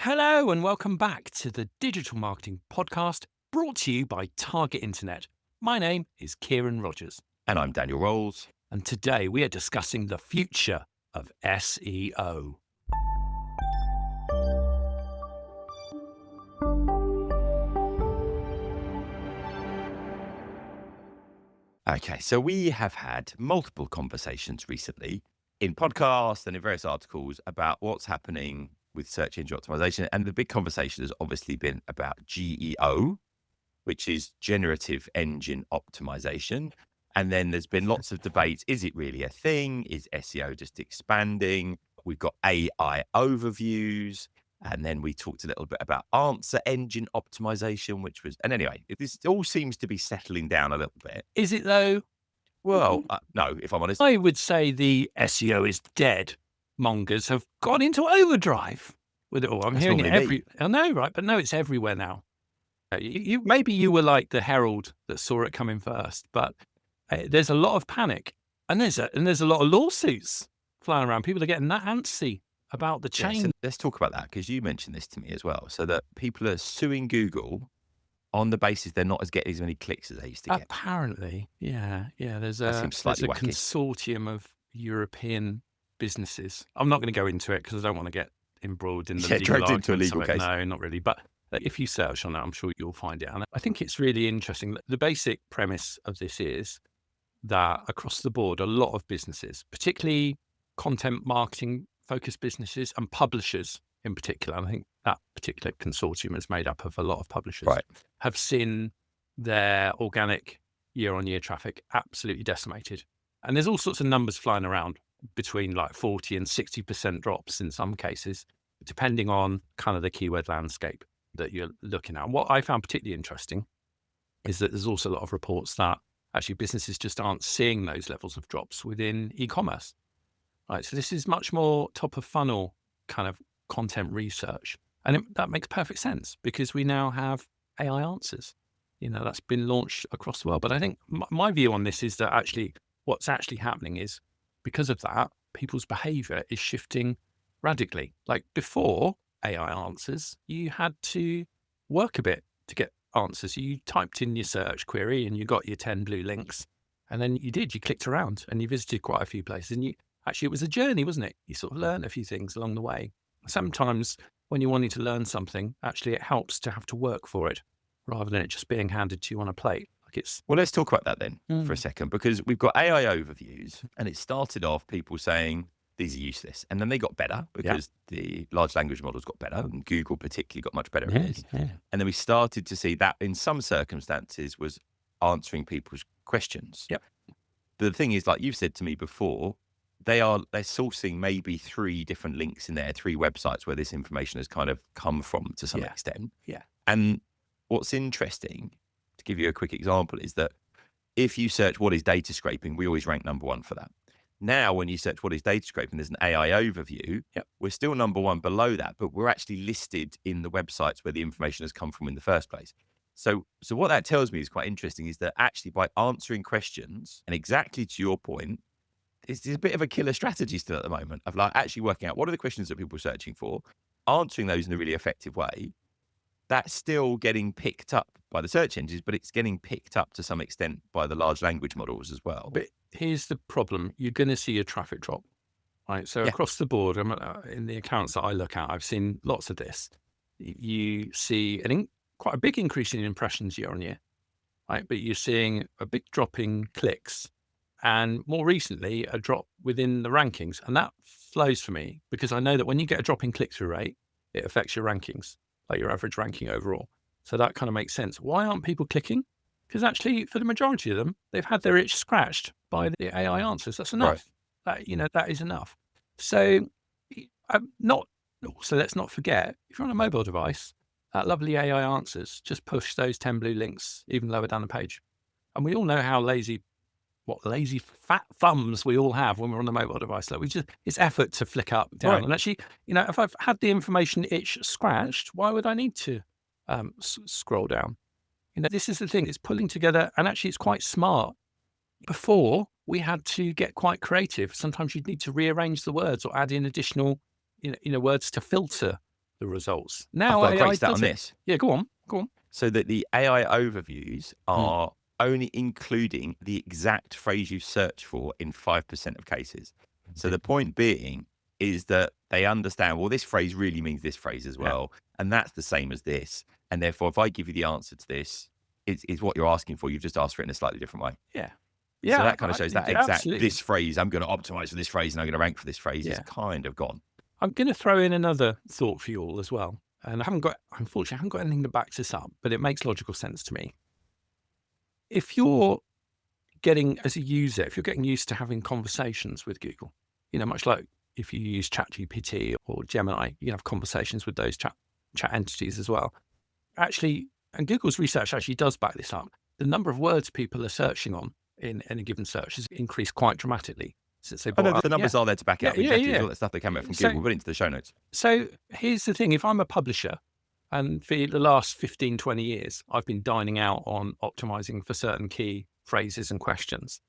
Hello and welcome back to the Digital Marketing Podcast brought to you by Target Internet. My name is Kieran Rogers, And I'm Daniel Rolls. and today we are discussing the future of SEO. Okay, so we have had multiple conversations recently in podcasts and in various articles about what's happening with search engine optimization. And the big conversation has obviously been about GEO, which is generative engine optimization. And then there's been lots of debates. Is it really a thing? Is SEO just expanding? We've got AI overviews. And then we talked a little bit about answer engine optimization, and anyway, this all seems to be settling down a little bit. Is it though? Well, no, if I'm honest. I would say the SEO is dead. Mongers have gone into overdrive with it all. I'm That's hearing it normally I know, right? But no, it's everywhere now. Maybe you were like the herald that saw it coming first, but there's a lot of panic, and there's a lot of lawsuits flying around. People are getting that antsy about the Yes, change. and let's talk about that because you mentioned this to me as well. So that people are suing Google on the basis they're not getting as many clicks as they used to get. Apparently, yeah. There's That a seems slightly wacky. consortium of European businesses. I'm not going to go into it because I don't want to get embroiled in the legal Dragged into a arguments legal of it. case. No, not really. But if you search on that, I'm sure you'll find it. And I think it's really interesting. The basic premise of this is that across the board, a lot of businesses, particularly content marketing focused businesses and publishers in particular, and I think that particular consortium is made up of a lot of publishers, Right. have seen their organic year-on-year traffic absolutely decimated. And there's all sorts of numbers flying around between like 40 and 60% drops in some cases, depending on kind of the keyword landscape that you're looking at. And what I found particularly interesting is that there's also a lot of reports that actually businesses just aren't seeing those levels of drops within e-commerce. Right. So this is much more top of funnel kind of content research. And that makes perfect sense because we now have AI answers, that's been launched across the world. But I think my view on this is that actually what's actually happening is because of that, people's behavior is shifting radically. Like before AI answers, you had to work a bit to get answers. You typed in your search query and you got your 10 blue links. And then you clicked around and you visited quite a few places. And actually, it was a journey, wasn't it? You sort of learn a few things along the way. Sometimes when you're wanting to learn something, actually it helps to have to work for it rather than it just being handed to you on a plate. Well, let's talk about that then for a second, because we've got AI overviews and it started off people saying these are useless. And then they got better because the large language models got better and Google particularly got much better at it. Yeah. And then we started to see that in some circumstances was answering people's questions. Yep. But the thing is, like you've said to me before, they're sourcing maybe 3 different links in there, 3 websites where this information has kind of come from to some extent. Yeah. And what's interesting, to give you a quick example, is that if you search what is data scraping, we always rank number 1 for that. Now, when you search what is data scraping, there's an AI overview. Yep. We're still number 1 below that, but we're actually listed in the websites where the information has come from in the first place. So what that tells me is quite interesting, is that actually by answering questions, and exactly to your point, it's a bit of a killer strategy still at the moment of like actually working out what are the questions that people are searching for, answering those in a really effective way. That's still getting picked up by the search engines, but it's getting picked up to some extent by the large language models as well. But here's the problem. You're going to see a traffic drop, right? So across the board, in the accounts that I look at, I've seen lots of this. You see quite a big increase in impressions year on year, right? But you're seeing a big drop in clicks and more recently, a drop within the rankings. And that flows for me because I know that when you get a drop in click-through rate, it affects your rankings, like your average ranking overall. So that kind of makes sense. Why aren't people clicking? Because actually, for the majority of them, they've had their itch scratched by the AI answers. That's enough. Right. That is enough. So let's not forget, if you're on a mobile device, that lovely AI answers just push those 10 blue links even lower down the page. And we all know how lazy fat thumbs we all have when we're on the mobile device. Like it's effort to flick up, down. Right. And actually, if I've had the information itch scratched, why would I need to scroll down? This is the thing. It's pulling together, and actually it's quite smart. Before, we had to get quite creative. Sometimes you'd need to rearrange the words or add in additional, words to filter the results. I've Now got a AI great stat does on it. this. Yeah, go on. So that the AI overviews Mm. are only including the exact phrase you search for in 5% of cases. So the point being is that they understand, well, this phrase really means this phrase as Yeah. well. And that's the same as this. And therefore, if I give you the answer to this, it's what you're asking for. You've just asked for it in a slightly different way. Yeah. So Yeah. that kind of shows that exact, Absolutely. this phrase, I'm going to optimize for this phrase and I'm going to rank for this phrase is Yeah. kind of gone. I'm going to throw in another thought for you all as well. And unfortunately, I haven't got anything to back this up, but it makes logical sense to me. If you're getting, as a user, if you're getting used to having conversations with Google, much like if you use ChatGPT or Gemini, you can have conversations with those chat entities as well. Actually, and Google's research actually does back this up. The number of words people are searching on in any given search has increased quite dramatically since they I brought know up. the numbers are there to back it up. Yeah, Exactly. yeah. There's all that stuff that came out from So- Google. We'll put it into the show notes. So here's the thing. If I'm a publisher and for the last 15, 20 years, I've been dining out on optimizing for certain key phrases and questions.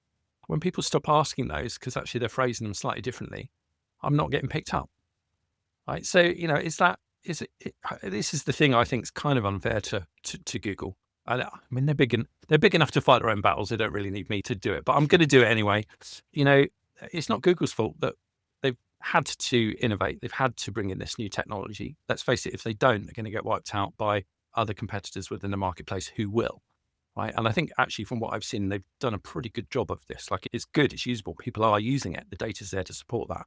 When people stop asking those, because actually they're phrasing them slightly differently, I'm not getting picked up. Right. So, this is the thing I think is kind of unfair to Google. I mean, they're big enough to fight their own battles. They don't really need me to do it, but I'm going to do it anyway. It's not Google's fault that they've had to innovate. They've had to bring in this new technology. Let's face it, if they don't, they're going to get wiped out by other competitors within the marketplace who will. Right. And I think actually from what I've seen, they've done a pretty good job of this. Like, it's good, it's usable. People are using it. The data's there to support that.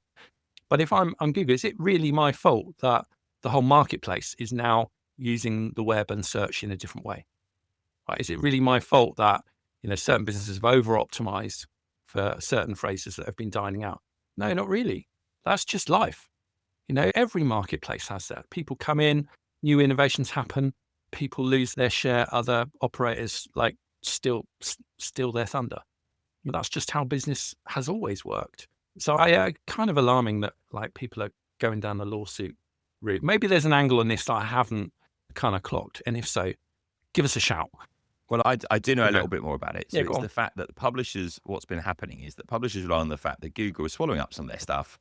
But if I'm on Google, is it really my fault that the whole marketplace is now using the web and search in a different way? Right? Is it really my fault that certain businesses have over-optimized for certain phrases that have been dining out? No, not really. That's just life. Every marketplace has that. People come in, new innovations happen, people lose their share, other operators steal their thunder. But that's just how business has always worked. So I kind of alarming that people are going down the lawsuit route. Maybe there's an angle on this that I haven't kind of clocked. And if so, give us a shout. Well, I do know a little bit more about it. So Yeah, it's the fact that publishers, what's been happening is that publishers rely on the fact that Google is swallowing up some of their stuff,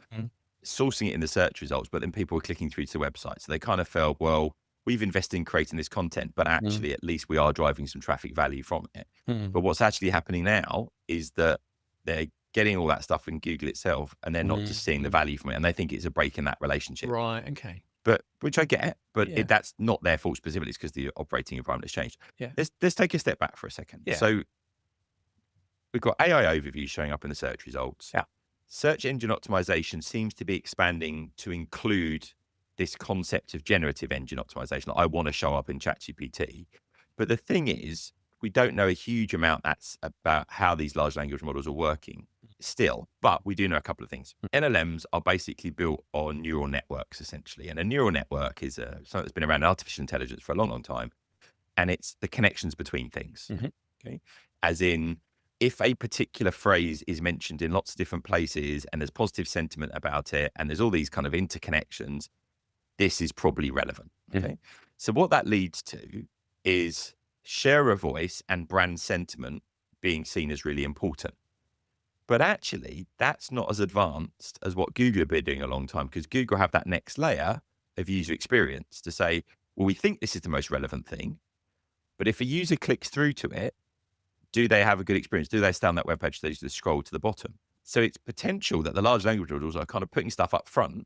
sourcing it in the search results, but then people are clicking through to the website. So they kind of felt, well, we've invested in creating this content, but actually at least we are driving some traffic value from it. But what's actually happening now is that they're getting all that stuff in Google itself and they're not just seeing the value from it. And they think it's a break in that relationship. Right. Okay. But which I get, but that's not their fault specifically. It's because the operating environment has changed. Yeah. Let's take a step back for a second. Yeah. So we've got AI overviews showing up in the search results. Yeah. Search engine optimization seems to be expanding to include this concept of generative engine optimization. I want to show up in ChatGPT. But the thing is, we don't know a huge amount that's about how these large language models are working still, but we do know a couple of things. LLMs are basically built on neural networks, essentially. And a neural network is something that's been around in artificial intelligence for a long, long time. And it's the connections between things. Okay. As in, if a particular phrase is mentioned in lots of different places and there's positive sentiment about it, and there's all these kind of interconnections, this is probably relevant. Okay. So what that leads to is share of voice and brand sentiment being seen as really important. But actually, that's not as advanced as what Google have been doing a long time, because Google have that next layer of user experience to say, well, we think this is the most relevant thing, but if a user clicks through to it, do they have a good experience? Do they stay on that web page? Do they just scroll to the bottom? So it's potential that the large language models are kind of putting stuff up front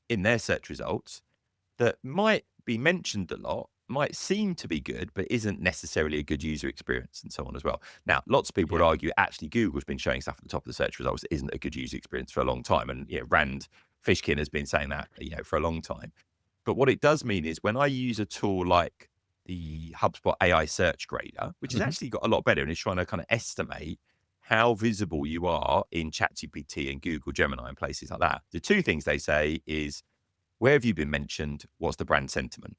in their search results that might be mentioned a lot, might seem to be good, but isn't necessarily a good user experience and so on as well. Now, lots of people would argue actually Google's been showing stuff at the top of the search results that isn't a good user experience for a long time. And Rand Fishkin has been saying that, for a long time. But what it does mean is when I use a tool like the HubSpot AI search grader, which has actually got a lot better and is trying to kind of estimate how visible you are in ChatGPT and Google Gemini and places like that. The two things they say is, where have you been mentioned? What's the brand sentiment?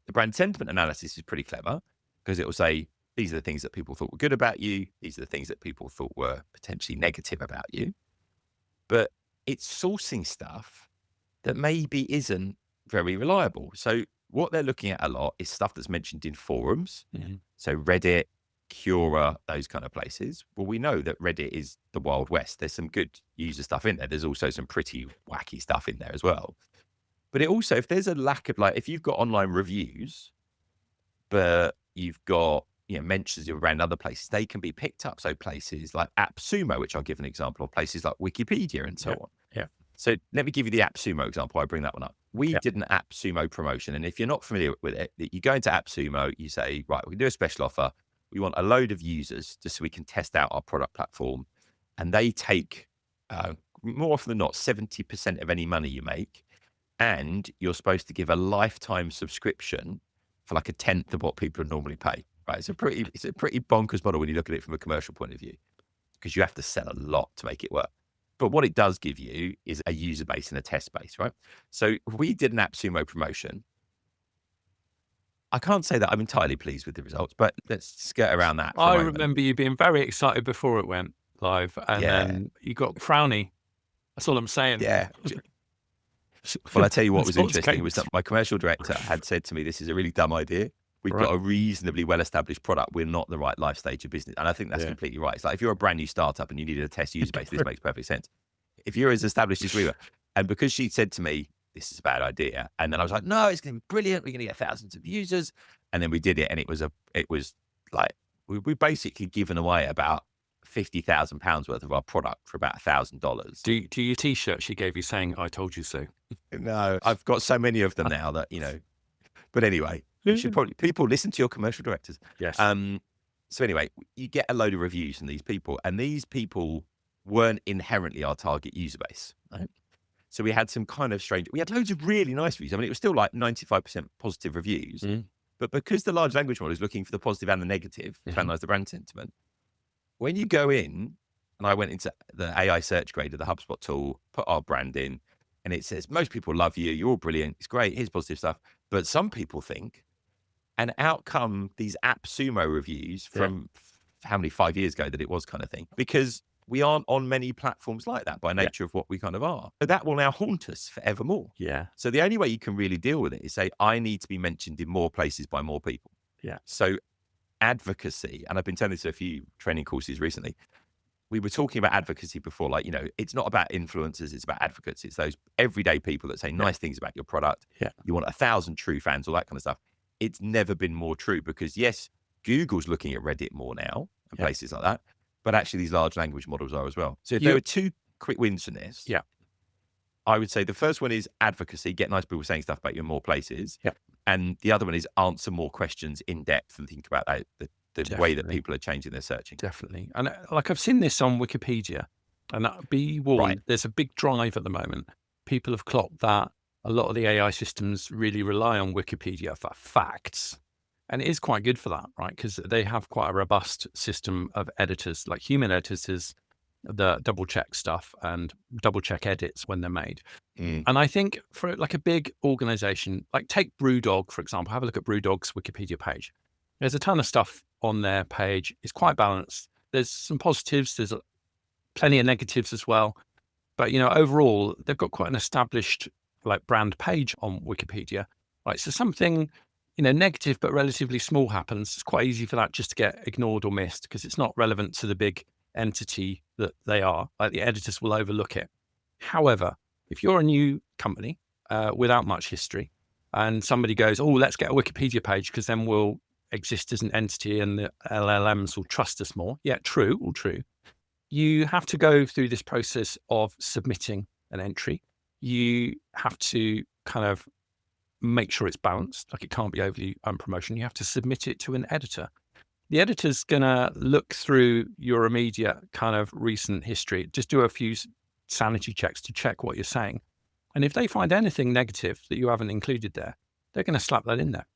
The brand sentiment analysis is pretty clever because it will say, these are the things that people thought were good about you. These are the things that people thought were potentially negative about you. But it's sourcing stuff that maybe isn't very reliable. So what they're looking at a lot is stuff that's mentioned in forums. So Reddit, Quora, those kind of places. Well, we know that Reddit is the Wild West. There's some good user stuff in there. There's also some pretty wacky stuff in there as well. But it also, if there's a lack of, like, if you've got online reviews, but you've got, mentions of your brand in other places, they can be picked up. So places like AppSumo, which I'll give an example of, places like Wikipedia and so on. Yeah. So let me give you the AppSumo example. I bring that one up. We Yeah. did an AppSumo promotion. And if you're not familiar with it, you go into AppSumo, you say, right, we can do a special offer. We want a load of users just so we can test out our product platform. And they take, more often than not, 70% of any money you make. And you're supposed to give a lifetime subscription for like a tenth of what people would normally pay. Right? It's a pretty bonkers model when you look at it from a commercial point of view, because you have to sell a lot to make it work. But what it does give you is a user base and a test base, right? So we did an AppSumo promotion. I can't say that I'm entirely pleased with the results, but let's skirt around that for a I moment. remember you being very excited before it went live, and then you got frowny. That's all I'm saying. Yeah. Well, I tell you what was Sports interesting was games. that my commercial director had said to me, this is a really dumb idea. We've Right. got a reasonably well-established product. We're not the right life stage of business. And I think that's completely right. It's like if you're a brand new startup and you needed a test user base, this makes perfect sense. If you're as established as we were. And because she said to me, this is a bad idea. And then I was like, no, it's going to be brilliant. We're going to get thousands of users. And then we did it. And it was like, we basically given away about £50,000 worth of our product for about $1,000. Do your t-shirt she gave you saying, I told you so? No, I've got so many of them now that, but anyway, you should probably, people listen to your commercial directors. Yes. So anyway, you get a load of reviews from these people, and these people weren't inherently our target user base, right? So we had some kind of strange, we had loads of really nice reviews. I mean, it was still like 95% positive reviews, but because the large language model is looking for the positive and the negative to analyze the brand sentiment, when you go in, and I went into the AI search grader, the HubSpot tool, put our brand in, and it says, most people love you. You're all brilliant. It's great. Here's positive stuff. But some people think, and out come these AppSumo reviews from how many, 5 years ago that it was, kind of thing, because we aren't on many platforms like that by nature of what we kind of are. So that will now haunt us forevermore. Yeah. So the only way you can really deal with it is say, I need to be mentioned in more places by more people. Yeah. So advocacy, and I've been telling this to a few training courses recently. We were talking about advocacy before, like, it's not about influencers, it's about advocates. It's those everyday people that say nice things about your product. Yeah. You want 1,000 true fans, all that kind of stuff. It's never been more true because, yes, Google's looking at Reddit more now and places like that, but actually these large language models are as well. So if there were two quick wins from this, I would say the first one is advocacy, get nice people saying stuff about you in more places. Yeah. And the other one is answer more questions in depth and think about that, the way that people are changing their searching. Definitely. And like I've seen this on Wikipedia, and be warned, there's a big drive at the moment. People have clocked that a lot of the AI systems really rely on Wikipedia for facts. And it is quite good for that, right? Because they have quite a robust system of editors, like human editors, that double check stuff and double check edits when they're made. And I think for like a big organization, like take Brewdog, for example, have a look at Brewdog's Wikipedia page. There's a ton of stuff on their page. It's quite balanced. There's some positives. There's plenty of negatives as well. But, overall, they've got quite an established like brand page on Wikipedia, right? So something, negative but relatively small happens. It's quite easy for that just to get ignored or missed because it's not relevant to the big entity that they are. Like the editors will overlook it. However, if you're a new company without much history and somebody goes, oh, let's get a Wikipedia page because then we'll exist as an entity and the LLMs will trust us more. Yeah, true, all true. You have to go through this process of submitting an entry. You have to kind of make sure it's balanced, like it can't be overly unpromotion. You have to submit it to an editor. The editor's going to look through your immediate kind of recent history, just do a few sanity checks to check what you're saying. And if they find anything negative that you haven't included there, they're going to slap that in there.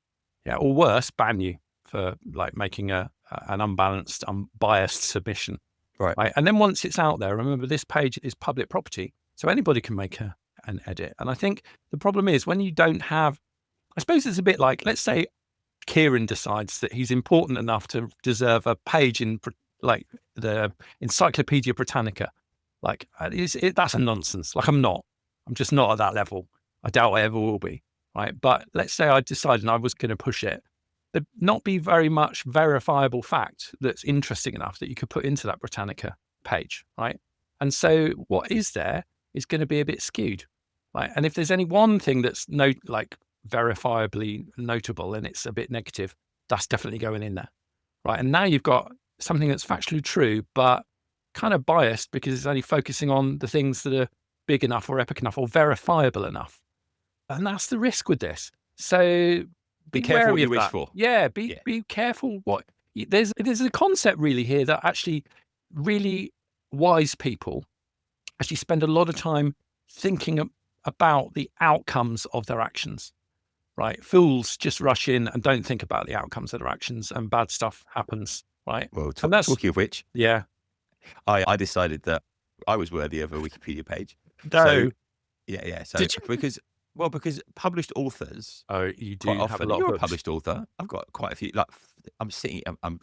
Yeah, or worse, ban you for like making an unbalanced, unbiased submission. Right. And then once it's out there, remember this page is public property, so anybody can make an edit. And I think the problem is when you don't have, I suppose it's a bit like, let's say Kieran decides that he's important enough to deserve a page in like the Encyclopedia Britannica. Like that's a nonsense. Like I'm just not at that level. I doubt I ever will be. Right. But let's say I decided I was going to push it. There'd not be very much verifiable fact that's interesting enough that you could put into that Britannica page. Right. And so what is there is going to be a bit skewed. right? And if there's any one thing that's verifiably notable and it's a bit negative, that's definitely going in there, right? And now you've got something that's factually true, but kind of biased because it's only focusing on the things that are big enough or epic enough or verifiable enough. And that's the risk with this. So Be careful what wary you of wish that. for. Yeah, Yeah. be careful what there's a concept really here that actually really wise people actually spend a lot of time thinking about the outcomes of their actions. Right? Fools just rush in and don't think about the outcomes of their actions, and bad stuff happens. Right? Well, And that's talking of which, yeah. I decided that I was worthy of a Wikipedia page. So No, yeah. So did you? because published authors Oh, you quite do have a often. lot of You're a books. published author. I've got quite a few. Like I'm sitting.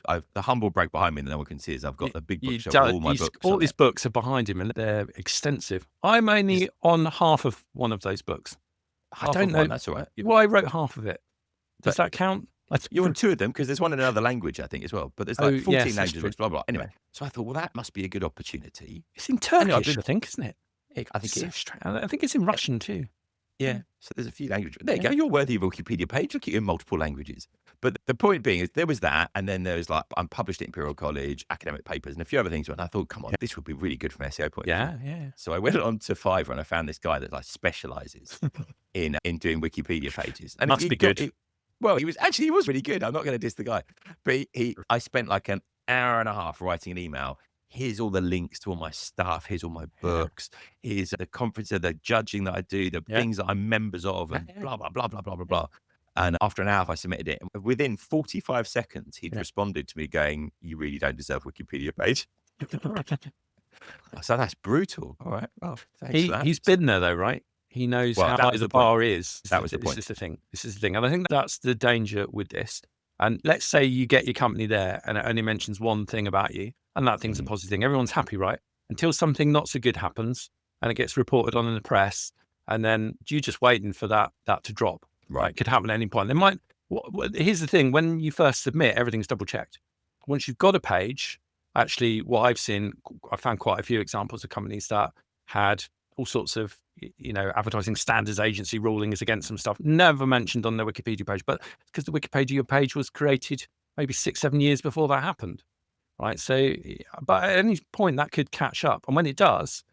I've the humble brag behind me that no one can see is I've got the big bookshelf with all my books. All on these it. books are behind him, and they're extensive. I'm only on half of one of those books. I Half don't of know. one. That's all right. Well, I wrote half of it. Does But that count? you're on two of them because there's one in another language, I think, as well. But there's Oh, like 14 yes, that's language true. books, blah, blah. Anyway, Yeah. so I thought, well, that must be a good opportunity. It's in Anyway, I've Turkish, been- I think, isn't it? I think it is. Strange. I think it's in Russian too. Yeah. So there's a few languages. There you Yeah. go. You're worthy of a Wikipedia page. Look at you in multiple languages. But the point being is there was that. And then there was like, I'm published at Imperial College, academic papers, and a few other things. And I thought, come on, this would be really good from an SEO point of view. Yeah. So I went on to Fiverr and I found this guy that like specializes in doing Wikipedia pages. And Must he be got- good. he was really good. I'm not going to diss the guy. But I spent like an hour and a half writing an email. Here's all the links to all my stuff. Here's all my books. Here's the conference, the judging that I do, the things that I'm members of, and blah, blah, blah, blah, blah, blah, blah. And after an hour, I submitted it. And within 45 seconds, he'd responded to me going, "You really don't deserve a Wikipedia page." So that's brutal. All right. Well, thanks for that. He's been there though, right? He knows Well, how that high was the the point. bar is. That was the point. This is the thing. And I think that's the danger with this. And let's say you get your company there and it only mentions one thing about you, and that thing's a positive thing. Everyone's happy, right? Until something not so good happens and it gets reported on in the press, and then you're just waiting for that to drop. Right? It could happen at any point. There might. Here's the thing: when you first submit, everything's double checked. Once you've got a page, actually, what I've seen, I found quite a few examples of companies that had all sorts of, advertising standards agency rulings against some stuff, never mentioned on their Wikipedia page, but because the Wikipedia page was created maybe 6-7 years before that happened, right? So, but at any point that could catch up. And when it does,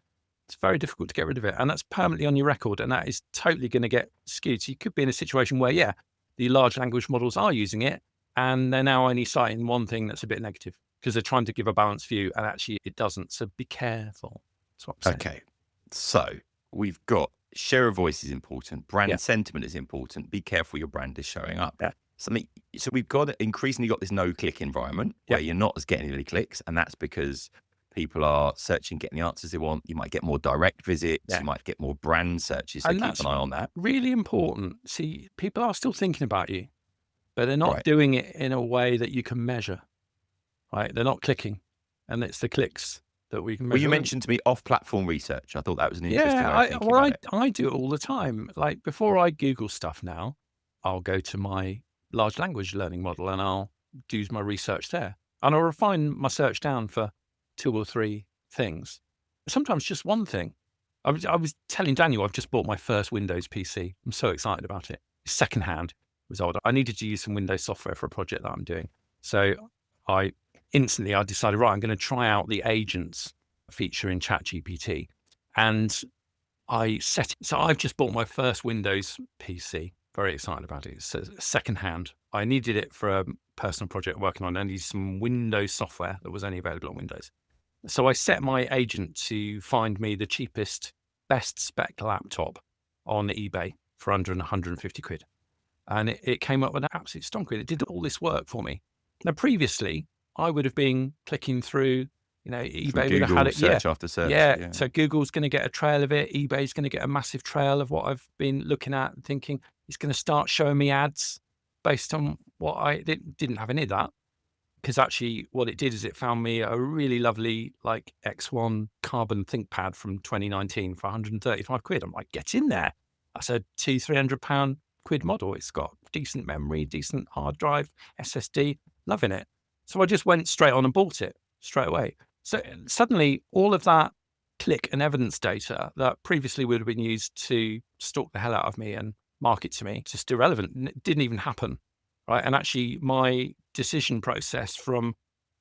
it's very difficult to get rid of it. And that's permanently on your record. And that is totally going to get skewed. So you could be in a situation where, the large language models are using it and they're now only citing one thing that's a bit negative because they're trying to give a balanced view and actually it doesn't. So be careful. That's what I'm saying. Okay. So we've got share of voice is important. Brand sentiment is important. Be careful your brand is showing up. Yeah. So we've increasingly got this no-click environment where you're not as getting any clicks. And that's because people are searching, getting the answers they want. You might get more direct visits. Yeah. You might get more brand searches. So keep an eye on that. Really important. See, people are still thinking about you, but they're not doing it in a way that you can measure, right? They're not clicking, and it's the clicks that we can measure. Well, you mentioned to me off-platform research. I thought that was an interesting way of thinking about it. I do it all the time. Like before I Google stuff now, I'll go to my large language learning model and I'll do my research there. And I'll refine my search down for 2 or 3 things. Sometimes just one thing. I was telling Daniel, I've just bought my first Windows PC. I'm so excited about it. It's secondhand. It was old. I needed to use some Windows software for a project that I'm doing. So I decided, right, I'm going to try out the agents feature in ChatGPT. And I set it. So I've just bought my first Windows PC. Very excited about it. It's secondhand. I needed it for a personal project working on. I needed some Windows software that was only available on Windows. So I set my agent to find me the cheapest, best spec laptop on eBay for under 150 quid. And it came up with an absolute stonker. It did all this work for me. Now, previously, I would have been clicking through, eBay would have had it. Search after search. Yeah. So Google's going to get a trail of it. eBay's going to get a massive trail of what I've been looking at and thinking it's going to start showing me ads based on what I didn't have any of that. Because actually what it did is it found me a really lovely like X1 carbon ThinkPad from 2019 for 135 quid. I'm like, get in there. That's a £200-300 model. It's got decent memory, decent hard drive, SSD, loving it. So I just went straight on and bought it straight away. So suddenly all of that click and evidence data that previously would have been used to stalk the hell out of me and market to me, just irrelevant. It didn't even happen, right? And actually my decision process from,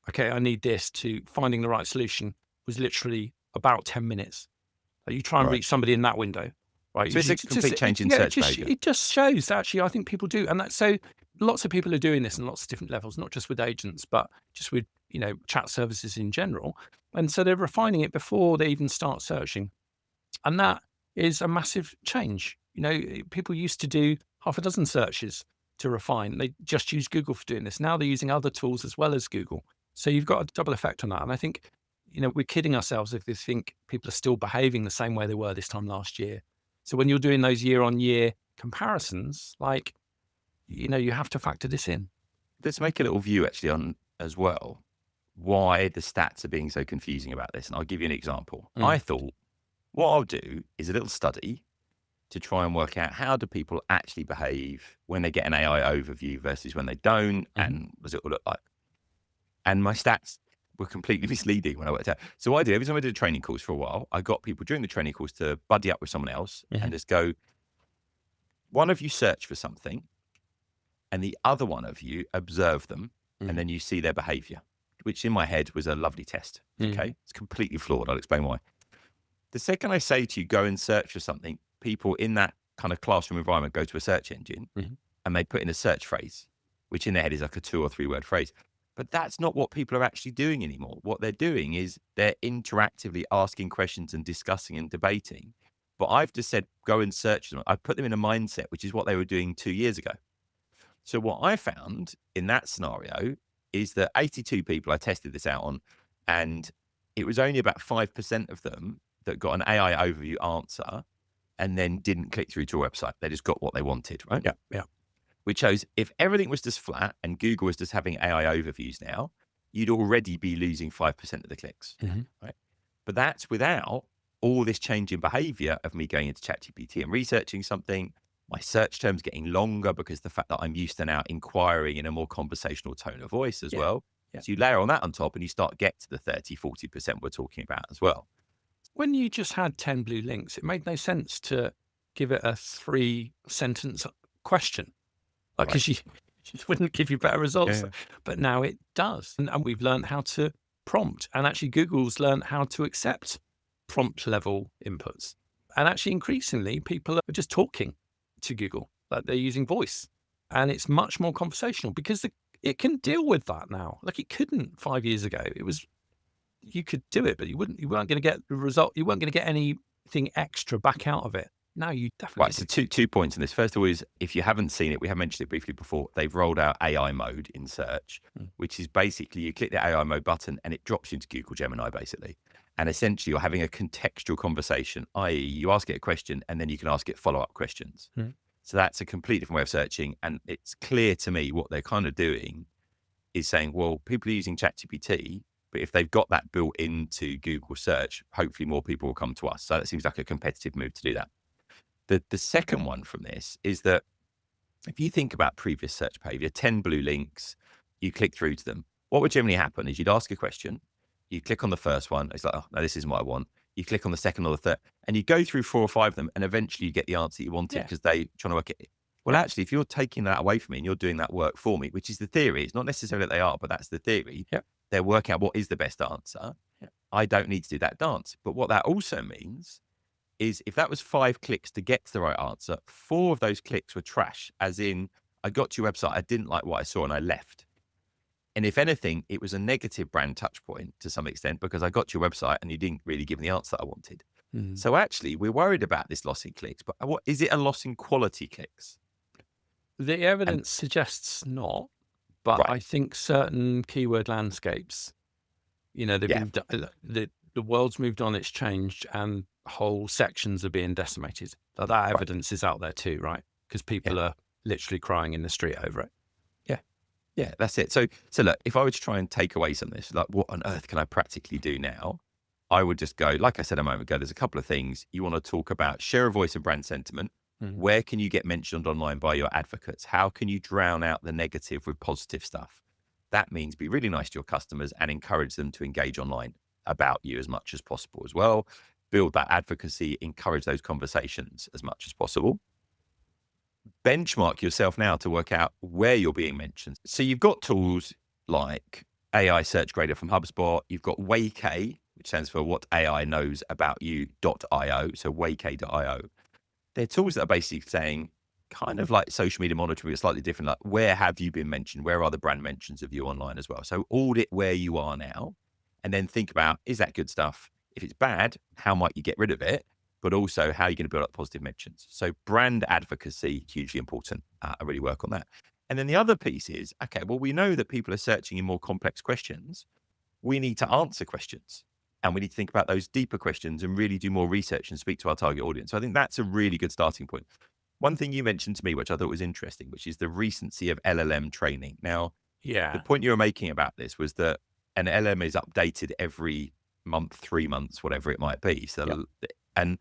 okay, I need this, to finding the right solution was literally about 10 minutes. You try and Right. reach somebody in that window, right? So it's a complete change in search behavior. It just shows that actually I think people do. And that's so lots of people are doing this in lots of different levels, not just with agents, but just with, chat services in general. And so they're refining it before they even start searching. And that is a massive change. People used to do half a dozen searches to refine. They just use Google for doing this. Now they're using other tools as well as Google. So you've got a double effect on that. And I think, we're kidding ourselves if we think people are still behaving the same way they were this time last year. So when you're doing those year-on-year comparisons, you have to factor this in. Let's make a little view actually on as well why the stats are being so confusing about this. And I'll give you an example. I thought what I'll do is a little study to try and work out how do people actually behave when they get an AI overview versus when they don't, and what does it all look like? And my stats were completely misleading when I worked out. So I did, every time I did a training course for a while, I got people during the training course to buddy up with someone else and just go, one of you search for something and the other one of you observe them, and then you see their behavior, which in my head was a lovely test. Okay. It's completely flawed. I'll explain why. The second I say to you, go and search for something, people in that kind of classroom environment go to a search engine and they put in a search phrase, which in their head is like a 2 or 3 word phrase. But that's not what people are actually doing anymore. What they're doing is they're interactively asking questions and discussing and debating. But I've just said, go and search them. I put them in a mindset, which is what they were doing 2 years ago. So what I found in that scenario is that 82 people I tested this out on, and it was only about 5% of them that got an AI overview answer and then didn't click through to a website. They just got what they wanted, right? Yeah. Which shows if everything was just flat and Google was just having AI overviews now, you'd already be losing 5% of the clicks, right? But that's without all this change in behavior of me going into ChatGPT and researching something, my search terms getting longer because the fact that I'm used to now inquiring in a more conversational tone of voice as well. Yeah. So you layer on that on top and you start to get to the 30, 40% we're talking about as well. When you just had 10 blue links, it made no sense to give it a 3-sentence question. Because you wouldn't give you better results. But now it does. And we've learned how to prompt. And actually, Google's learned how to accept prompt level inputs. And actually, increasingly, people are just talking to Google. Like they're using voice. And it's much more conversational because it can deal with that now. Like it couldn't 5 years ago. You could do it, but you weren't going to get the result. You weren't going to get anything extra back out of it. No, you definitely Right, so two points in this. First of all is, if you haven't seen it, we have mentioned it briefly before, they've rolled out AI mode in search, which is basically you click the AI mode button and it drops you into Google Gemini, basically. And essentially you're having a contextual conversation, i.e. you ask it a question and then you can ask it follow-up questions. So that's a completely different way of searching. And it's clear to me what they're kind of doing is saying, well, people are using ChatGPT, but if they've got that built into Google search, hopefully more people will come to us. So that seems like a competitive move to do that. The second one from this is that if you think about previous search behavior, 10 blue links, you click through to them. What would generally happen is you'd ask a question, you click on the first one, it's like, oh, no, this isn't what I want. You click on the second or the third, and you go through 4 or 5 of them, and eventually you get the answer you wanted because they're trying to work it. Well, actually, if you're taking that away from me and you're doing that work for me, which is the theory, it's not necessarily that they are, but that's the theory. They're working out what is the best answer. I don't need to do that dance. But what that also means is if that was 5 clicks to get to the right answer, 4 of those clicks were trash, as in I got to your website, I didn't like what I saw and I left. And if anything, it was a negative brand touch point to some extent because I got to your website and you didn't really give me the answer I wanted. So actually, we're worried about this loss in clicks, but what is it a loss in quality clicks? The evidence suggests not, but I think certain keyword landscapes, they've been, the world's moved on, it's changed, and whole sections are being decimated. That evidence is out there too, right? Because people are literally crying in the street over it. Yeah, that's it. So look, if I were to try and take away some of this, like what on earth can I practically do now? I would just go, like I said a moment ago, there's a couple of things. You want to talk about share of voice and brand sentiment. Where can you get mentioned online by your advocates? How can you drown out the negative with positive stuff? That means be really nice to your customers and encourage them to engage online. about you as much as possible as well. Build that advocacy, encourage those conversations as much as possible. Benchmark yourself now to work out where you're being mentioned. So you've got tools like AI Search Grader from HubSpot. You've got WayK, which stands for What AI Knows About You.io. So WayK.io. They're tools that are basically saying, kind of like social media monitoring, but slightly different. Like, where have you been mentioned? Where are the brand mentions of you online as well? So audit where you are now, and then think about, is that good stuff? If it's bad, how might you get rid of it? But also, how are you going to build up positive mentions? So brand advocacy, hugely important. I really work on that. And then the other piece is, okay, well, we know that people are searching in more complex questions. We need to answer questions. And we need to think about those deeper questions and really do more research and speak to our target audience. So I think that's a really good starting point. One thing you mentioned to me, which I thought was interesting, which is the recency of LLM training. Now, the point you were making about this was that an LM is updated every month, 3 months, whatever it might be. So, and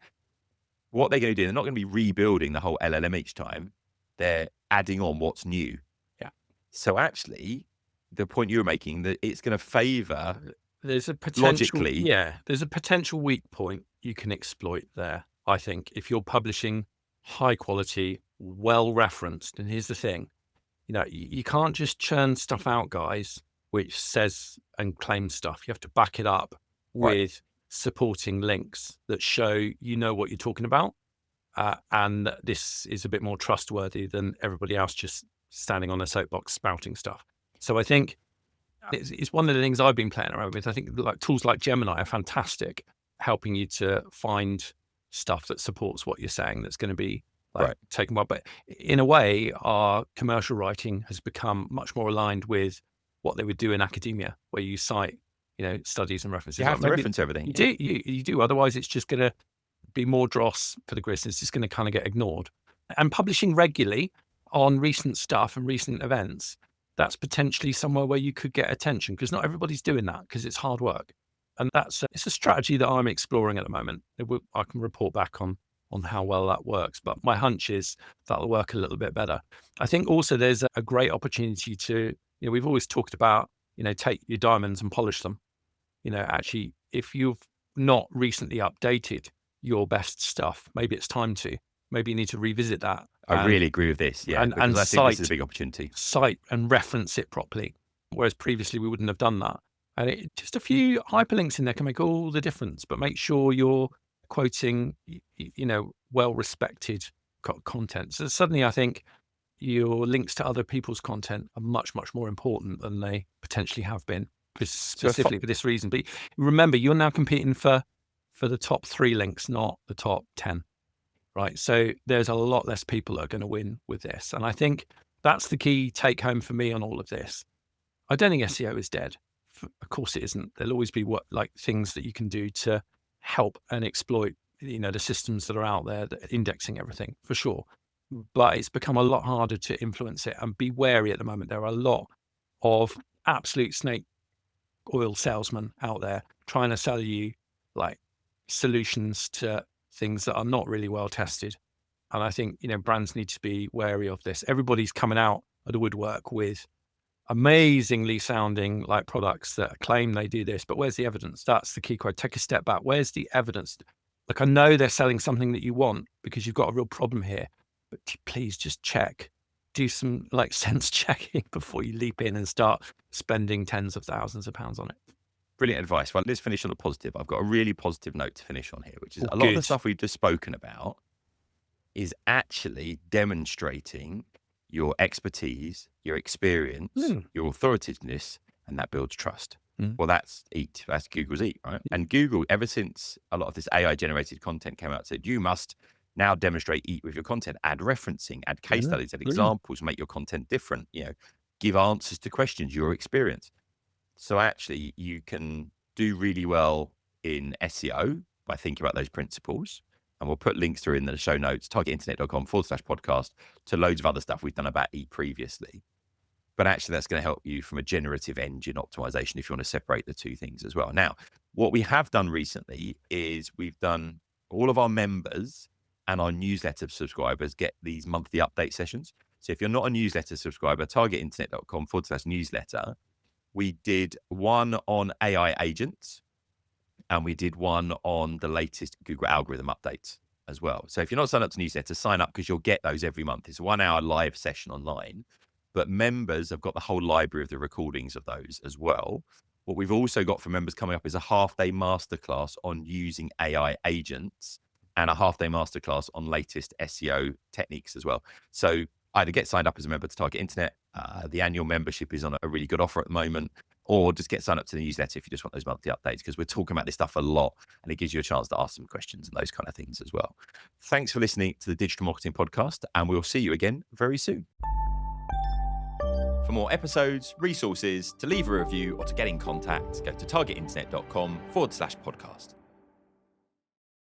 what they're going to do, they're not going to be rebuilding the whole LLM each time. They're adding on what's new. Yeah. So actually, the point you were making, that it's going to favor there's a potential, logically. there's a potential weak point you can exploit there. I think if you're publishing high quality, well referenced, and here's the thing, you can't just churn stuff out, guys, which says and claims stuff. You have to back it up with supporting links that show what you're talking about, and this is a bit more trustworthy than everybody else just standing on a soapbox spouting stuff. So I think it's one of the things I've been playing around with. I think like tools like Gemini are fantastic, helping you to find stuff that supports what you're saying that's going to be taken well. But in a way, our commercial writing has become much more aligned with what they would do in academia, where you cite studies and references. You have to reference everything. You do. Otherwise, it's just going to be more dross for the grist. It's just going to kind of get ignored. And publishing regularly on recent stuff and recent events, that's potentially somewhere where you could get attention, because not everybody's doing that because it's hard work. And it's a strategy that I'm exploring at the moment. I can report back on how well that works, but my hunch is that'll work a little bit better. I think also there's a great opportunity to, we've always talked about, take your diamonds and polish them. Actually, if you've not recently updated your best stuff, maybe it's time to. Maybe you need to revisit that. I really agree with this. Yeah, and I think this is a big opportunity. Cite and reference it properly, whereas previously we wouldn't have done that. And just a few hyperlinks in there can make all the difference. But make sure you're quoting, well-respected content. So suddenly, I think your links to other people's content are much, much more important than they potentially have been, specifically for this reason. But remember, you're now competing for the top 3 links, not the top 10. Right. So there's a lot less people that are going to win with this. And I think that's the key take home for me on all of this. I don't think SEO is dead. Of course it isn't. There'll always be things that you can do to help and exploit, the systems that are out there that are indexing everything, for sure. But it's become a lot harder to influence it, and be wary at the moment. There are a lot of absolute snake oil salesmen out there trying to sell you like solutions to things that are not really well tested. And I think, brands need to be wary of this. Everybody's coming out of the woodwork with amazingly sounding like products that claim they do this, but where's the evidence? That's the key quote. Take a step back. Where's the evidence? Like, I know they're selling something that you want because you've got a real problem here, but please just check. Do some sense checking before you leap in and start spending tens of thousands of pounds on it. Brilliant advice. Well, let's finish on a positive. I've got a really positive note to finish on here, which is a lot of the stuff we've just spoken about is actually demonstrating your expertise, your experience, your authoritativeness, and that builds trust. Well, that's EAT. That's Google's EAT, right? And Google, ever since a lot of this AI-generated content came out, said you must now demonstrate EAT with your content, add referencing, add case studies, add examples, make your content different, give answers to questions, your experience. So actually, you can do really well in SEO by thinking about those principles. And we'll put links through in the show notes, targetinternet.com/podcast, to loads of other stuff we've done about EAT previously. But actually, that's going to help you from a generative engine optimization if you want to separate the two things as well. Now, what we have done recently is we've done all of our members and our newsletter subscribers get these monthly update sessions. So if you're not a newsletter subscriber, targetinternet.com/newsletter. We did one on AI agents, and we did one on the latest Google algorithm updates as well. So if you're not signed up to newsletter, sign up because you'll get those every month. It's a 1 hour live session online, but members have got the whole library of the recordings of those as well. What we've also got for members coming up is a half-day masterclass on using AI agents and a half-day masterclass on latest SEO techniques as well. So either get signed up as a member to Target Internet. The annual membership is on a really good offer at the moment, or just get signed up to the newsletter if you just want those monthly updates, because we're talking about this stuff a lot and it gives you a chance to ask some questions and those kind of things as well. Thanks for listening to the Digital Marketing Podcast, and we'll see you again very soon. For more episodes, resources, to leave a review, or to get in contact, go to targetinternet.com/podcast.